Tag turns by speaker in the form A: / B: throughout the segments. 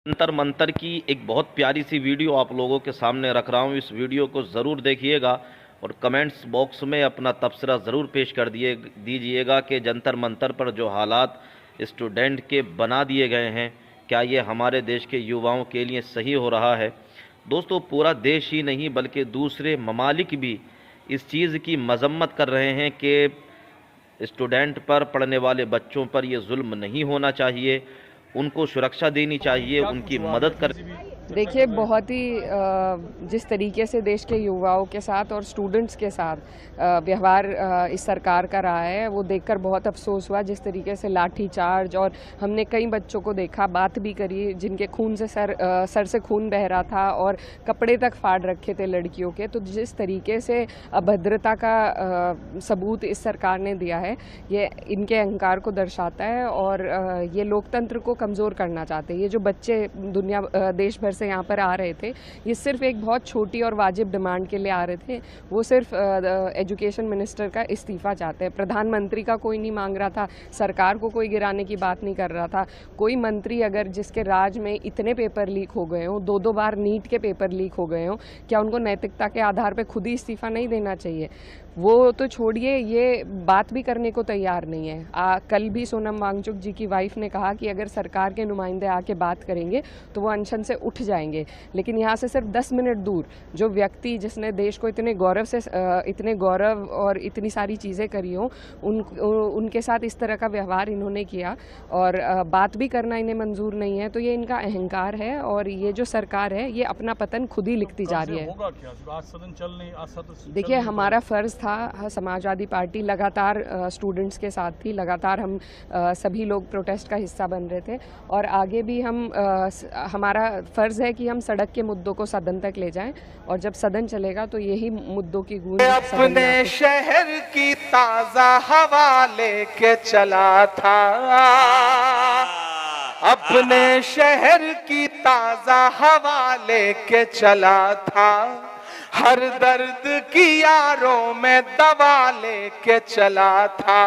A: जंतर मंतर की एक बहुत प्यारी सी वीडियो आप लोगों के सामने रख रहा हूँ। इस वीडियो को ज़रूर देखिएगा और कमेंट्स बॉक्स में अपना तबसरा ज़रूर पेश कर दीजिएगा कि जंतर मंतर पर जो हालात स्टूडेंट के बना दिए गए हैं, क्या ये हमारे देश के युवाओं के लिए सही हो रहा है। दोस्तों, पूरा देश ही नहीं बल्कि दूसरे ममालिक भी इस चीज़ की मजम्मत कर रहे हैं कि स्टूडेंट पर, पढ़ने वाले बच्चों पर ये जुल्म नहीं होना चाहिए, उनको सुरक्षा देनी चाहिए, उनकी मदद कर।
B: देखिए, बहुत ही जिस तरीके से देश के युवाओं के साथ और स्टूडेंट्स के साथ व्यवहार इस सरकार का रहा है, वो देखकर बहुत अफसोस हुआ। जिस तरीके से लाठीचार्ज, और हमने कई बच्चों को देखा, बात भी करी, जिनके खून से सर से खून बह रहा था और कपड़े तक फाड़ रखे थे लड़कियों के। तो जिस तरीके से अभद्रता का सबूत इस सरकार ने दिया है, ये इनके अहंकार को दर्शाता है और ये लोकतंत्र को कमज़ोर करना चाहते हैं। ये जो बच्चे देश भर से यहाँ पर आ रहे थे, ये सिर्फ एक बहुत छोटी और वाजिब डिमांड के लिए आ रहे थे। वो सिर्फ एजुकेशन मिनिस्टर का इस्तीफा चाहते हैं। प्रधानमंत्री का कोई नहीं मांग रहा था, सरकार को कोई गिराने की बात नहीं कर रहा था। कोई मंत्री अगर जिसके राज में इतने पेपर लीक हो गए हों, दो बार नीट के पेपर लीक हो गए हों, क्या उनको नैतिकता के आधार पर खुद ही इस्तीफा नहीं देना चाहिए? वो तो छोड़िए, ये बात भी करने को तैयार नहीं है। कल भी सोनम वांगचुक जी की वाइफ ने कहा कि अगर सरकार के नुमाइंदे आके बात करेंगे तो वो अनशन से उठ जाएंगे। लेकिन यहाँ से सिर्फ 10 मिनट दूर जो व्यक्ति जिसने देश को इतने गौरव और इतनी सारी चीज़ें करी हों, उनके साथ इस तरह का व्यवहार इन्होंने किया और बात भी करना इन्हें मंजूर नहीं है। तो ये इनका अहंकार है और ये जो सरकार है, ये अपना पतन खुद ही लिखती जा रही है। देखिए, हमारा फ़र्ज़ था, समाजवादी पार्टी लगातार स्टूडेंट्स के साथ थी, लगातार हम सभी लोग प्रोटेस्ट का हिस्सा बन रहे थे और आगे भी हमारा फ़र्ज़ है कि हम सड़क के मुद्दों को सदन तक ले जाएं और जब सदन चलेगा तो यही मुद्दों की गूंज
C: अपने शहर की ताज़ा हवा लेके चला था, अपने शहर की ताज़ा हवा लेके चला था, हर दर्द की यारों में दवा लेके चला था।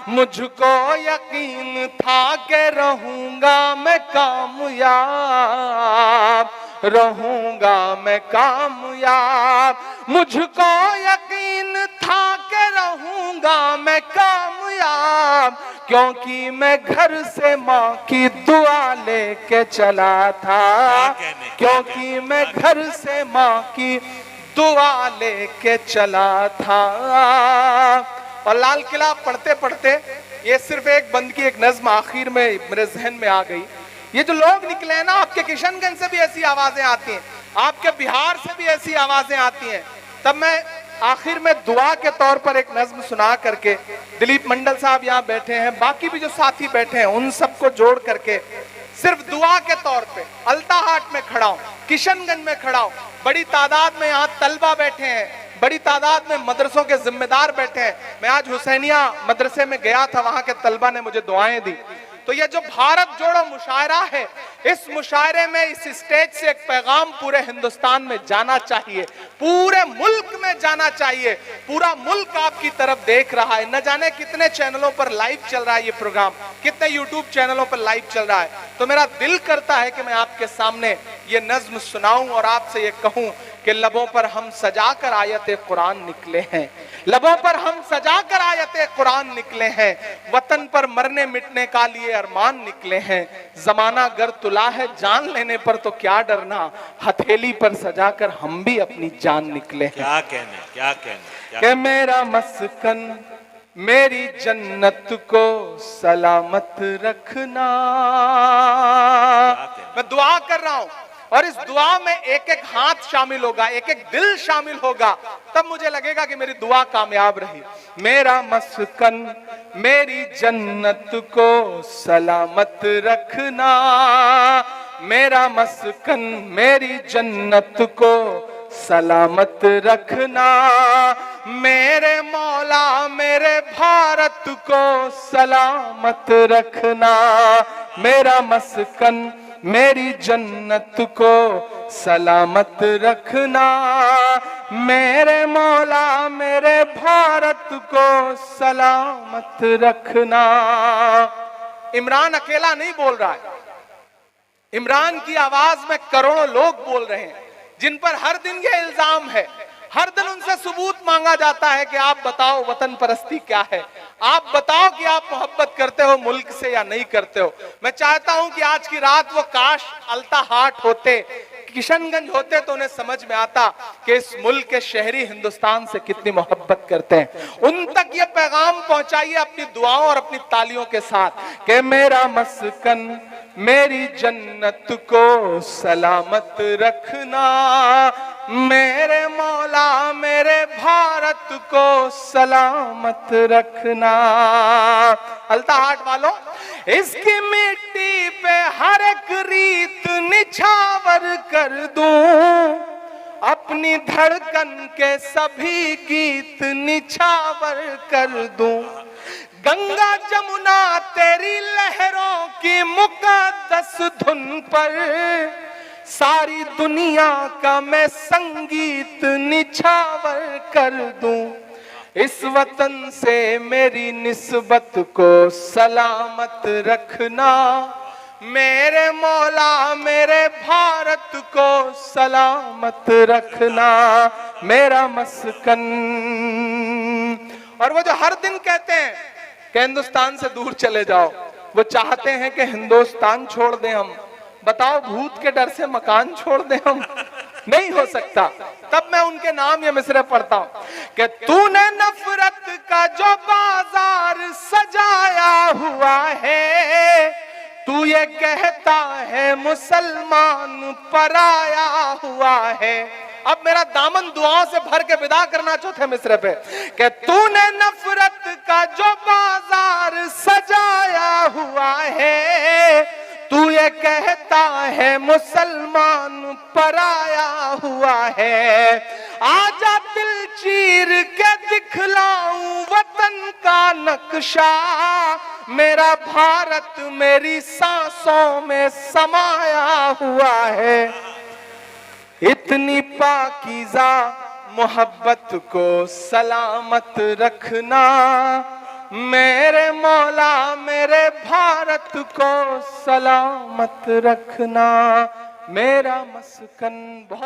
C: मुझको यकीन था कि रहूंगा मैं कामयाब, रहूंगा मैं कामयाब। मुझको यकीन था कि रहूंगा मैं कामयाब, क्योंकि मैं घर से माँ की दुआ लेके चला था, क्योंकि मैं घर से माँ की दुआ लेके चला था। और लाल किला पढ़ते पढ़ते ये सिर्फ एक बंद की एक नज्म आखिर में मेरे जहन में आ गई। ये जो लोग निकले हैं ना, आपके किशनगंज से भी ऐसी आवाजें आती हैं, आपके बिहार से भी ऐसी आवाजें आती हैं। तब मैं आखिर में दुआ के तौर पर एक नज्म सुना करके, दिलीप मंडल साहब यहाँ बैठे हैं, बाकी भी जो साथी बैठे हैं, उन सबको जोड़ करके सिर्फ दुआ के तौर पे अल्ताहाट में खड़ा हूं, किशनगंज में खड़ा हूं। बड़ी तादाद में यहाँ तलबा बैठे हैं, बड़ी तादाद में मदरसों के जिम्मेदार बैठे हैं। मैं आज हुसैनिया मदरसे में गया था, वहां के तलबा ने मुझे दुआएं दी। तो ये जो भारत जोड़ो मुशायरा है, इस मुशायरे में, इस स्टेज से एक पैगाम पूरे हिंदुस्तान में जाना चाहिए, पूरे मुल्क में जाना चाहिए। पूरा मुल्क आपकी तरफ देख रहा है। न जाने कितने चैनलों पर लाइव चल रहा है ये प्रोग्राम, कितने यूट्यूब चैनलों पर लाइव चल रहा है। तो मेरा दिल करता है कि मैं आपके सामने ये नज्म सुनाऊं और आपसे ये कहूं कि लबों पर हम सजाकर आयत कुरान निकले हैं, लबों पर हम सजाकर आयत कुरान निकले हैं, वतन पर मरने मिटने का लिए अरमान निकले हैं। जमाना गर तुला है जान लेने पर तो क्या डरना, हथेली पर सजाकर हम भी अपनी जान निकले हैं।
D: क्या कहने
C: कि मेरा मस्कन मेरी जन्नत को सलामत रखना। मैं दुआ कर रहा हूं और इस दुआ में एक एक हाथ शामिल होगा, एक एक दिल शामिल होगा, तब मुझे लगेगा कि मेरी दुआ कामयाब रही। मेरा मस्कन मेरी जन्नत को सलामत रखना, मेरा मस्कन मेरी जन्नत को सलामत रखना। मेरे मौला मेरे भारत को सलामत रखना, मेरा मस्कन मेरी जन्नत को सलामत रखना। मेरे मौला मेरे भारत को सलामत रखना। इमरान अकेला नहीं बोल रहा है, इमरान की आवाज में करोड़ों लोग बोल रहे हैं जिन पर हर दिन ये इल्जाम है, हर दिन उनसे सबूत मांगा जाता है कि आप बताओ वतन परस्ती क्या है, आप बताओ कि आप मोहब्बत करते हो मुल्क से या नहीं करते हो। मैं चाहता हूं कि आज की रात वो काश अल्ताहाट होते, किशनगंज होते तो उन्हें समझ में आता कि इस मुल्क के शहरी हिंदुस्तान से कितनी मोहब्बत करते हैं। उन तक ये पैगाम पहुंचाइए अपनी दुआओं और अपनी तालियों के साथ कि मेरा मस्कन मेरी जन्नत को सलामत रखना, मेरे मौला मेरे भारत को सलामत रखना। अल्ताहाट वालों, इसकी मिट्टी पे हर एक रीत निछावर कर दूं, अपनी धड़कन के सभी गीत निछावर कर दूं। गंगा जमुना तेरी लहरों की मुकद्दस धुन पर सारी दुनिया का मैं संगीत निछावर कर दूं। इस वतन से मेरी निस्बत को सलामत रखना, मेरे मौला मेरे भारत को सलामत रखना, मेरा मस्कन। और वो जो हर दिन कहते हैं कि हिंदुस्तान से दूर चले जाओ, वो चाहते हैं कि हिंदुस्तान छोड़ दें हम। बताओ, भूत के डर से मकान छोड़ दें हम? नहीं हो सकता। तब मैं उनके नाम ये मिसरे पढ़ता हूं कि तूने नफरत का जो बाजार सजाया हुआ है, तू ये कहता है मुसलमान पराया हुआ है। अब मेरा दामन दुआओं से भर के विदा करना चाहते मिसरे पे कि तूने नफरत का जो बाजार सजाया हुआ है, तू ये कहता है मुसलमान पराया हुआ है। आजा दिल चीर के दिखलाऊं वतन का नक्शा, मेरा भारत मेरी सांसों में समाया हुआ है। इतनी पाकीज़ा मोहब्बत को सलामत रखना, मेरे मौला मेरे भारत को सलामत रखना, मेरा मस्कन। बहुत